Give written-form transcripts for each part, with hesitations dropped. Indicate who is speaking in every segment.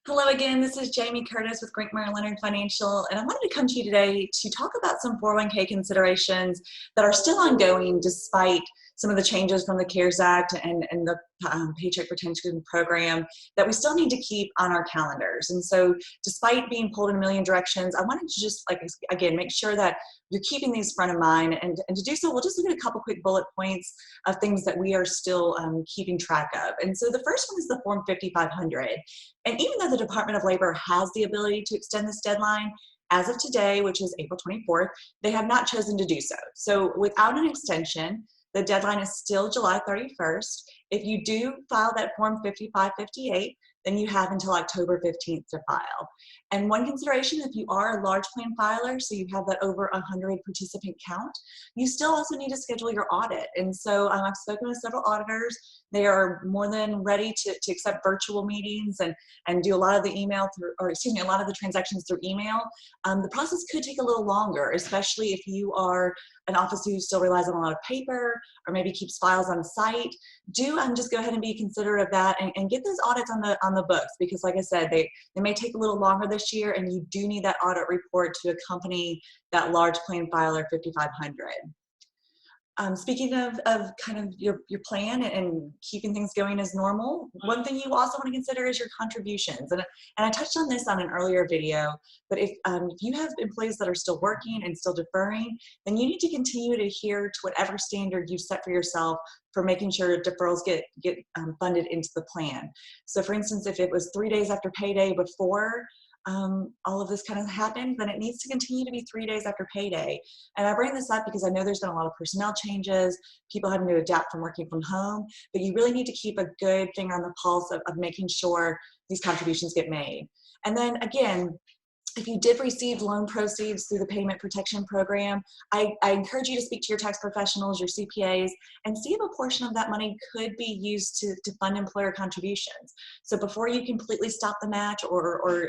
Speaker 1: Hello again, this is Jamie Curtis with Grinkmeyer Leonard Financial, and I wanted to come to you today to talk about some 401k considerations that are still ongoing despite some of the changes from the CARES Act and the Paycheck Protection Program that we still need to keep on our calendars. And so despite being pulled in a million directions, I wanted to just, again, make sure that you're keeping these front of mind. And to do so, we'll just look at a couple quick bullet points of things that we are still keeping track of. And so the first one is the Form 5500. And even though the Department of Labor has the ability to extend this deadline, as of today, which is April 24th, they have not chosen to do so. So without an extension, the deadline is still July 31st. If you do file that Form 5558, then you have until October 15th to file. And one consideration, if you are a large plan filer, so you have that over 100 participant count, you still also need to schedule your audit. And so I've spoken with several auditors. They are more than ready to accept virtual meetings and do a lot of the email through, or excuse me, a lot of the transactions through email. The process could take a little longer, especially if you are an office who still relies on a lot of paper or maybe keeps files on site. Do just go ahead and be considerate of that and get those audits on the books, because like I said, they may take a little longer this year, and you do need that audit report to accompany that large plan filer 5500. Speaking of kind of your plan and keeping things going as normal, one thing you also want to consider is your contributions. And I touched on this on an earlier video, but if you have employees that are still working and still deferring, then you need to continue to adhere to whatever standard you've set for yourself for making sure deferrals get funded into the plan. So for instance, if it was 3 days after payday before all of this kind of happened, then it needs to continue to be 3 days after payday. And I bring this up because I know there's been a lot of personnel changes, people having to adapt from working from home, but you really need to keep a good finger on the pulse of making sure these contributions get made. And then again, if you did receive loan proceeds through the Payment Protection Program, I encourage you to speak to your tax professionals, your CPAs, and see if a portion of that money could be used to fund employer contributions. So before you completely stop the match or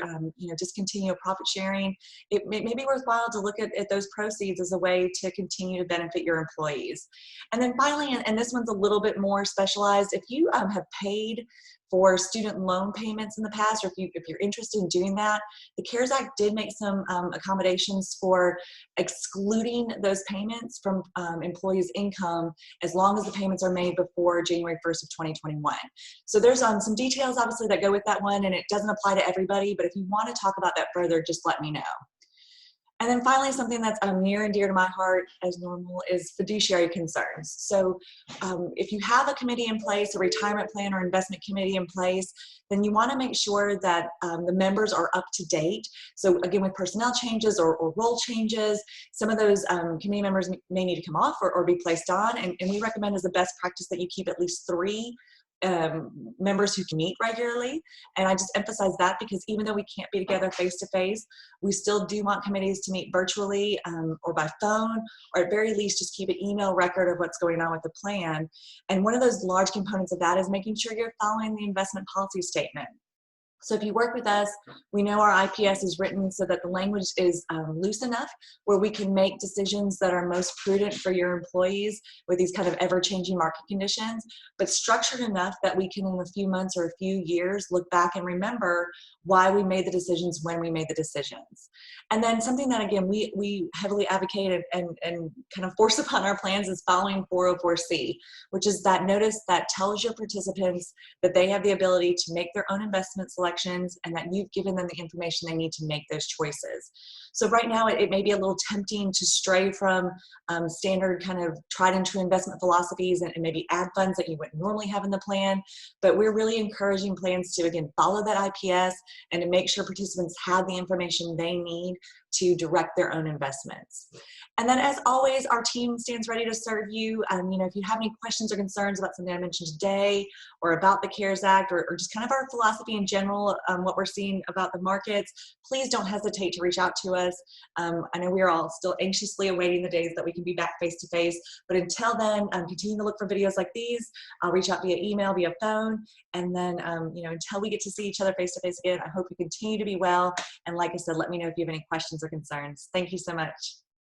Speaker 1: discontinue profit sharing, it may be worthwhile to look at those proceeds as a way to continue to benefit your employees. And then finally, and this one's a little bit more specialized, if you have paid for student loan payments in the past, or if you're interested in doing that, the CARES Act did make some accommodations for excluding those payments from employees' income as long as the payments are made before January 1st of 2021. So there's some details obviously that go with that one, and it doesn't apply to everybody, but if you want to talk about that further, just let me know. And then finally, something that's near and dear to my heart as normal is fiduciary concerns. So if you have a committee in place, a retirement plan or investment committee in place, then you want to make sure that the members are up to date. So again, with personnel changes or role changes, some of those committee members may need to come off or be placed on. And we recommend as a best practice that you keep at least 3 members who can meet regularly. And I just emphasize that because even though we can't be together face to face, we still do want committees to meet virtually or by phone, or at very least just keep an email record of what's going on with the plan. And one of those large components of that is making sure you're following the investment policy statement. So if you work with us, we know our IPS is written so that the language is loose enough where we can make decisions that are most prudent for your employees with these kind of ever-changing market conditions, but structured enough that we can in a few months or a few years look back and remember why we made the decisions when we made the decisions. And then something that, again, we heavily advocate and kind of force upon our plans is following 404C, which is that notice that tells your participants that they have the ability to make their own investment selections and that you've given them the information they need to make those choices. So right now it may be a little tempting to stray from standard kind of tried and true investment philosophies and maybe add funds that you wouldn't normally have in the plan, but we're really encouraging plans to, again, follow that IPS and to make sure participants have the information they need to direct their own investments. And then as always, our team stands ready to serve you. If you have any questions or concerns about something I mentioned today or about the CARES Act or just kind of our philosophy in general, what we're seeing about the markets, please don't hesitate to reach out to us. I know we are all still anxiously awaiting the days that we can be back face to face, but until then, continue to look for videos like these. I'll reach out via email, via phone, and then until we get to see each other face to face again, I hope you continue to be well. And like I said, let me know if you have any questions or concerns. Thank you so much.